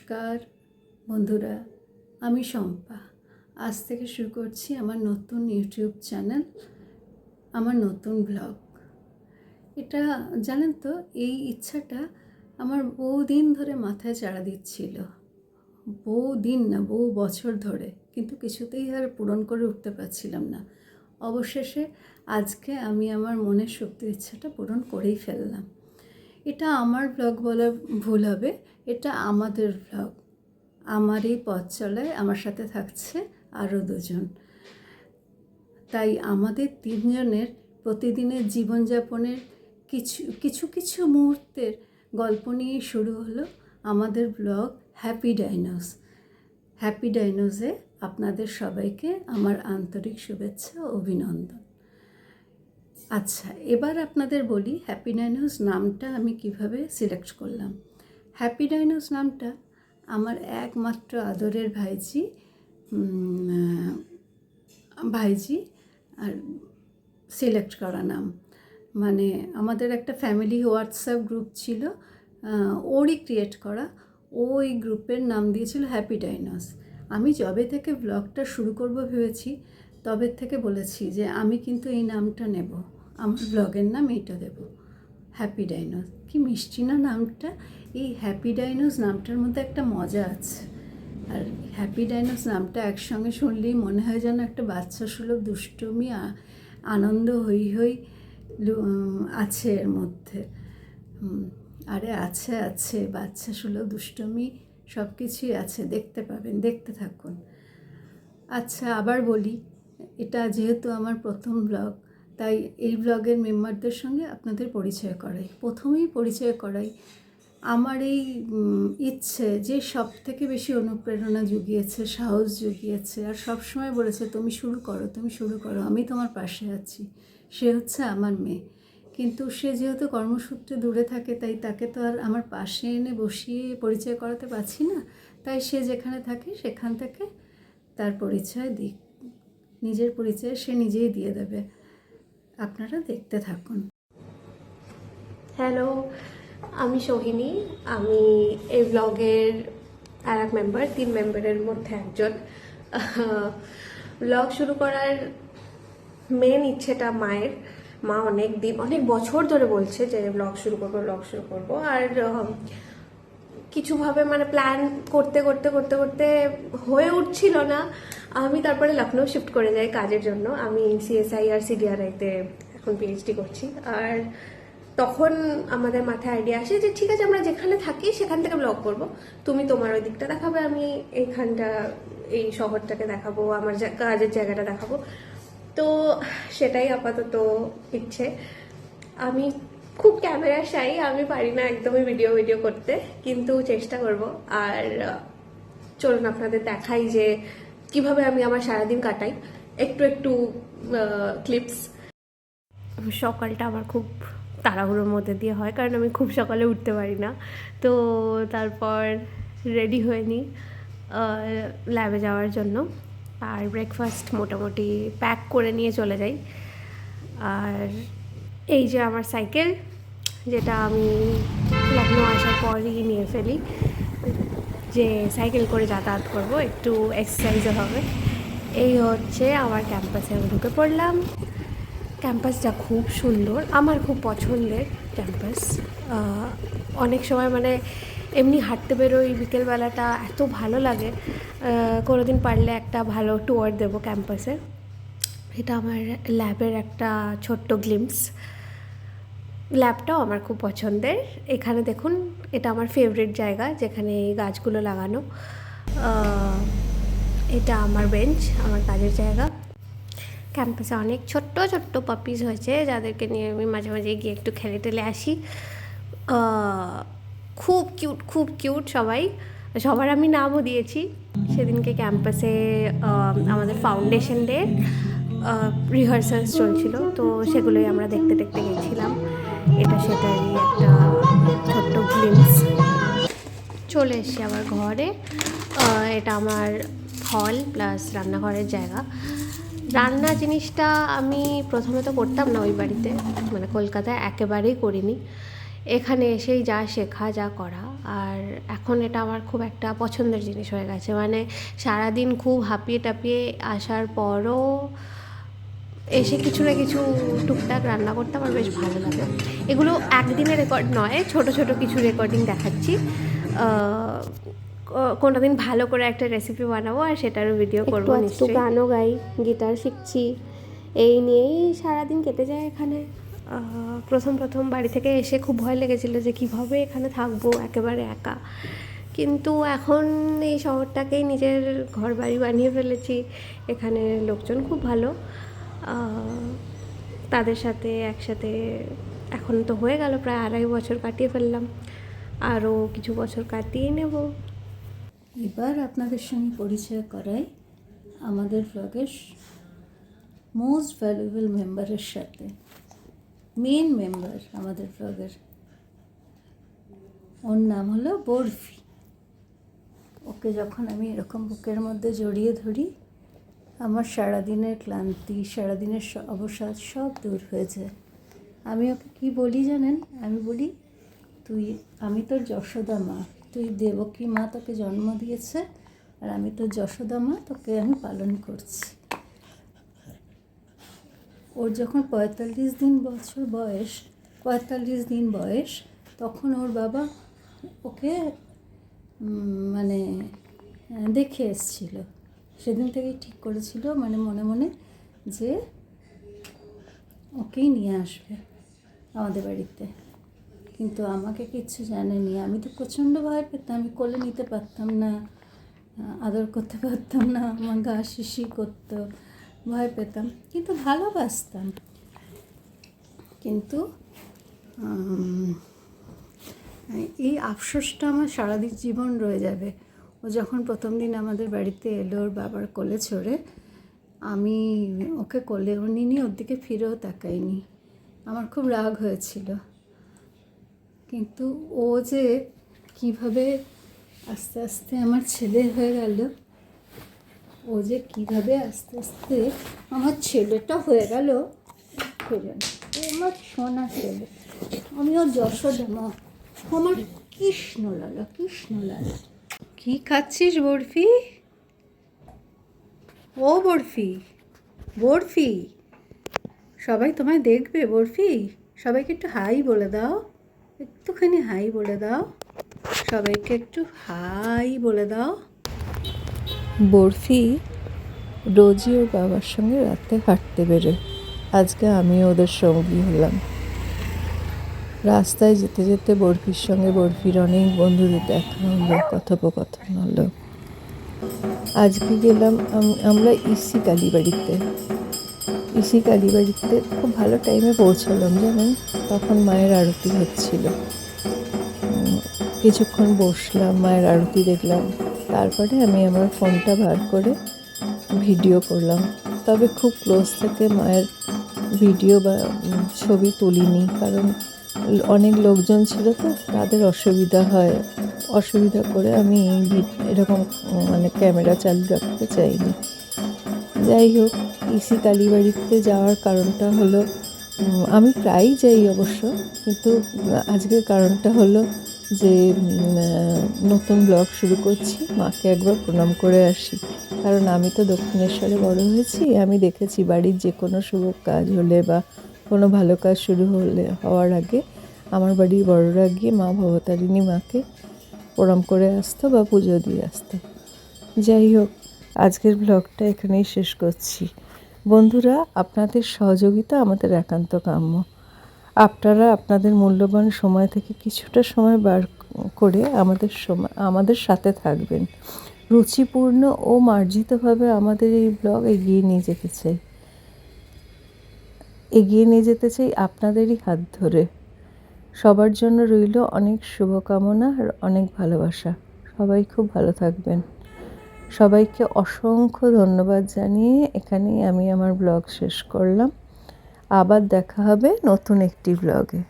নমস্কার বন্ধুরা, আমি শম্পা। আজ থেকে শুরু করছি আমার নতুন ইউটিউব চ্যানেল, আমার নতুন ব্লগ। এটা জানেন তো, এই ইচ্ছাটা আমার বহুদিন ধরে মাথায় চাড়া দিচ্ছিল। বহুদিন না, বহু বছর ধরে, কিন্তু কিছুতেই আর পূরণ করে উঠতে পারছিলাম না। অবশেষে আজকে আমি আমার মনের শক্তির ইচ্ছাটা পূরণ করেই ফেললাম। এটা আমার ব্লগ বলা ভুল হবে, এটা আমাদের ব্লগ। আমার এই পথ চলায় আমার সাথে থাকছে আরও দুজন। তাই আমাদের তিনজনের প্রতিদিনের জীবনযাপনের কিছু কিছু মুহূর্তের গল্প নিয়ে শুরু হলো আমাদের ব্লগ হ্যাপি ডাইনোস। হ্যাপি ডাইনোসে আপনাদের সবাইকে আমার আন্তরিক শুভেচ্ছা ও অভিনন্দন। আচ্ছা, এবার আপনাদের বলি হ্যাপি ডাইনোস নামটা আমি কিভাবে সিলেক্ট করলাম। হ্যাপি ডাইনোস নামটা আমার একমাত্র আদরের ভাইজি আর সিলেক্ট করা নাম। মানে আমাদের একটা ফ্যামিলি হোয়াটসঅ্যাপ গ্রুপ ছিল, ওরই ক্রিয়েট করা। ওই গ্রুপের নাম দিয়েছিল হ্যাপি ডাইনোস। আমি যবে থেকে ব্লগটা শুরু করব ভেবেছি, তবে থেকে বলেছি যে আমি কিন্তু এই নামটা নেব, আমার ব্লগের নাম এইটা দেব, হ্যাপি ডাইনোস। কি মিষ্টি না নামটা! এই হ্যাপি ডাইনোস নামটার মধ্যে একটা মজা আছে। আর হ্যাপি ডাইনোস নামটা একসঙ্গে শুনলেই মনে হয় যেন একটা বাচ্চা সুলভ দুষ্টুমি, আনন্দ হই হই আছে এর মধ্যে। আরে আছে বাচ্চা সুলভ দুষ্টুমি সব কিছুই আছে, দেখতে পাবেন, দেখতে থাকুন। আচ্ছা, আবার বলি, এটা যেহেতু আমার প্রথম ব্লগ, তাই এই ব্লগের মেম্বারদের সঙ্গে আপনাদের প্রথমেই পরিচয় করাই। আমার এই ইচ্ছে যে সব থেকে বেশি অনুপ্রেরণা জুগিয়েছে, সাহস জুগিয়েছে, আর সবসময় বলেছে তুমি শুরু করো, আমি তোমার পাশে আছি, সে হচ্ছে আমার মেয়ে। কিন্তু সে যেহেতু কর্মসূত্রে দূরে থাকে, তাই তাকে তো আর আমার পাশে এনে বসিয়ে পরিচয় করাতে পারছি না। তাই সে যেখানে থাকে সেখান থেকে তার পরিচয় দিক, নিজের পরিচয় সে নিজেই দিয়ে দেবে। আপনারা দেখতে থাকুন। হ্যালো, আমি সোহিনী। আমি এই ব্লগের আর এক মেম্বার, 3 মেম্বারের মধ্যে একজন। ব্লগ শুরু করার মেন ইচ্ছেটা মায়ের। মা অনেক বছর ধরে বলছে যে ব্লগ শুরু করবো। আর কিছুভাবে মানে প্ল্যান করতে হয়ে উঠছিল না। আমি তারপরে লখনৌ শিফট করে যাই কাজের জন্য। আমি CSI আর CDRI-তে এখন PhD করছি। আর তখন আমাদের মাথায় আইডিয়া আসে যে ঠিক আছে, আমরা যেখানে থাকি সেখান থেকে ব্লগ করব। তুমি তোমার ওই দিকটা দেখাবে, আমি এই শহরটাকে দেখাবো, আমার কাজের জায়গাটা দেখাবো। তো সেটাই আপাতত ইচ্ছে। আমি খুব ক্যামেরা শাই, আমি পারি না একদমই ভিডিও করতে, কিন্তু চেষ্টা করব। আর চলুন আপনাদের দেখাই যে কিভাবে আমি আমার সারাদিন কাটাই, একটু ক্লিপস। সকালটা আমার খুব তাড়াহুড়োর মধ্যে দিয়ে হয়, কারণ আমি খুব সকালে উঠতে পারি না। তো তারপর রেডি হয়ে নিই ল্যাবে যাওয়ার জন্য। আর ব্রেকফাস্ট মোটামুটি প্যাক করে নিয়ে চলে যাই। আর এই যে আমার সাইকেল, যেটা আমি লখনৌ আসার পরই নিয়ে ফেলি, যে সাইকেল করে যাতায়াত করব, একটু এক্সারসাইজও হবে। এই হচ্ছে আমার ক্যাম্পাসে আমি ঢুকে পড়লাম। ক্যাম্পাসটা খুব সুন্দর, আমার খুব পছন্দের ক্যাম্পাস। অনেক সময় মানে এমনি হাঁটতে বেরোই, বিকেলবেলাটা এত ভালো লাগে। কোনোদিন পারলে একটা ভালো ট্যুর দেবো ক্যাম্পাসে। এটা আমার ল্যাবের একটা ছোট্ট গ্লিম্পস। ল্যাবটাও আমার খুব পছন্দের। এখানে দেখুন, এটা আমার ফেভারিট জায়গা, যেখানে এই গাছগুলো লাগানো। এটা আমার বেঞ্চ, আমার কাজের জায়গা। ক্যাম্পাসে অনেক ছোট্ট পাপিজ হয়েছে, যাদেরকে নিয়ে আমি মাঝে মাঝে গিয়ে একটু খেলে টেলে আসি। খুব কিউট সবার আমি নামও দিয়েছি। সেদিনকে ক্যাম্পাসে আমাদের ফাউন্ডেশন ডে রিহার্সালস চলছিল, তো সেগুলোই আমরা দেখতে গেছিলাম। এটা সেটারই একটা ছোট্ট গ্লিম্পস। চলে এসছি আবার ঘরে। এটা আমার হল প্লাস রান্নাঘরের জায়গা। রান্না জিনিসটা আমি প্রথমে তো করতাম না ওই বাড়িতে, মানে কলকাতায় একেবারেই করিনি। এখানে এসেই যা শেখা, যা করা। আর এখন এটা আমার খুব একটা পছন্দের জিনিস হয়ে গেছে। মানে সারাদিন খুব হাঁপিয়ে টাপিয়ে আসার পরও এসে কিছু না কিছু টুকটাক রান্না করতে আমার বেশ ভালো লাগে। এগুলো একদিনের রেকর্ড নয়, ছোট ছোট কিছু রেকর্ডিং দেখাচ্ছি। কোনো দিন ভালো করে একটা রেসিপি বানাবো আর সেটারও ভিডিও করবো নিশ্চয়ই। গানও গাই, গিটার শিখছি, এই নিয়েই সারাদিন কেটে যায় এখানে। প্রথম বাড়ি থেকে এসে খুব ভয় লেগেছিলো যে কীভাবে এখানে থাকবো একেবারে একা, কিন্তু এখন এই শহরটাকেই নিজের ঘর বাড়ি বানিয়ে ফেলেছি। এখানে লোকজন খুব ভালো, তাদের সাথে একসাথে এখন তো হয়ে গেল প্রায় 2.5 বছর কাটিয়ে ফেললাম, আরও কিছু বছর কাটিয়ে নেব। এবার আপনাদের সঙ্গে পরিচয় করাই আমাদের ব্লগের মোস্ট ভ্যালুয়েবল মেম্বারের সাথে, মেন মেম্বার আমাদের ব্লগের। ওর নাম হলো বরফি। ওকে যখন আমি এরকম বুকের মধ্যে জড়িয়ে ধরি, আমার সারাদিনের ক্লান্তি, সারাদিনের অবসাদ সব দূর হয়ে যায়। আমি ওকে কী বলি জানেন? আমি বলি, আমি তোর যশোদা মা, তুই দেবকী মা তোকে জন্ম দিয়েছে, আর আমি তোর যশোদা মা, তোকে আমি পালন করছি। ওর যখন 45 দিন বয়স, তখন ওর বাবা ওকে মানে দেখে এসেছিল। সেদিন থেকেই ঠিক করেছিল মানে মনে মনে যে ওকেই নিয়ে আসবে আমাদের বাড়িতে। কিন্তু আমাকে কিচ্ছু জানেনি। আমি তো প্রচণ্ড ভয় পেতাম, আমি কোলে নিতে পারতাম না, আদর করতে পারতাম না, আমার গা শিশি করতো, ভয় পেতাম, কিন্তু ভালোবাসতাম। কিন্তু এই আফসোসটা আমার সারা জীবন রয়ে যাবে। ও যখন প্রথম দিন আমাদের বাড়িতে এলো ওর বাবার কোলে চড়ে, আমি ওকে কোলে নিইনি, ওর দিকে ফিরেও তাকাইনি। আমার খুব রাগ হয়েছিল। কিন্তু ও যে কীভাবে আস্তে আস্তে আমার ছেলে হয়ে গেল, ও যে কীভাবে আস্তে আস্তে আমার ছেলেটা হয়ে গেল, ও আমার সোনা ছেলে, আমি ওর যশোদা মা, আমার কৃষ্ণলালা। কি খাচ্ছিস বরফি? ও বরফি, সবাই তোমায় দেখবে বরফি, সবাইকে একটু হাই বলে দাও, একটুখানি হাই বলে দাও, সবাইকে একটু হাই বলে দাও। বরফি রোজই ওর বাবার সঙ্গে রাতে হাঁটতে বেরোয়। আজকে আমি ওদের সঙ্গী হলাম। রাস্তায় যেতে যেতে বরফির সঙ্গে বরফির অনেক বন্ধুদের দেখা হলো, কথোপকথন হলো। আজকে গেলাম আমরা ইসি কালীবাড়িতে। খুব ভালো টাইমে পৌঁছালাম জানেন, তখন মায়ের আরতি হচ্ছিল। কিছুক্ষণ বসলাম, মায়ের আরতি দেখলাম, তারপরে আমি আমার ফোনটা বার করে ভিডিও করলাম। তবে খুব ক্লোজ থেকে মায়ের ভিডিও বা ছবি তুলিনি, কারণ অনেক লোকজন ছিল তো, তাদের অসুবিধা করে আমি এরকম মানে ক্যামেরা চালু রাখতে চাইনি। যাই হোক, ইসি কালীবাড়িতে যাওয়ার কারণটা হলো, আমি প্রায়ই যাই অবশ্য, কিন্তু আজকের কারণটা হলো যে নতুন ব্লগ শুরু করছি, মাকে একবার প্রণাম করে আসি। কারণ আমি তো দক্ষিণেশ্বরে বড় হয়েছি, আমি দেখেছি বাড়ির যে কোনো শুভ কাজ হলে বা কোনো ভালো কাজ হওয়ার আগে আমার বাড়ির বড়রা গিয়ে মা ভবতারিণী মাকে প্রণাম করে আসতো বা পুজো দিয়ে আসতো। যাই হোক, আজকের ব্লগটা এখানেই শেষ করছি। বন্ধুরা, আপনাদের সহযোগিতা আমাদের একান্ত কাম্য। আপনারা আপনাদের মূল্যবান সময় থেকে কিছুটা সময় বার করে আমাদের সাথে থাকবেন। রুচিপূর্ণ ও মার্জিতভাবে আমাদের এই ব্লগ এগিয়ে নিয়ে যেতে চাই আপনাদেরই হাত ধরে। সবার জন্য রইল অনেক শুভকামনা আর অনেক ভালোবাসা। সবাই খুব ভালো থাকবেন। সবাইকে অসংখ্য ধন্যবাদ জানিয়ে এখানেই আমি আমার ব্লগ শেষ করলাম। আবার দেখা হবে নতুন একটি ব্লগে।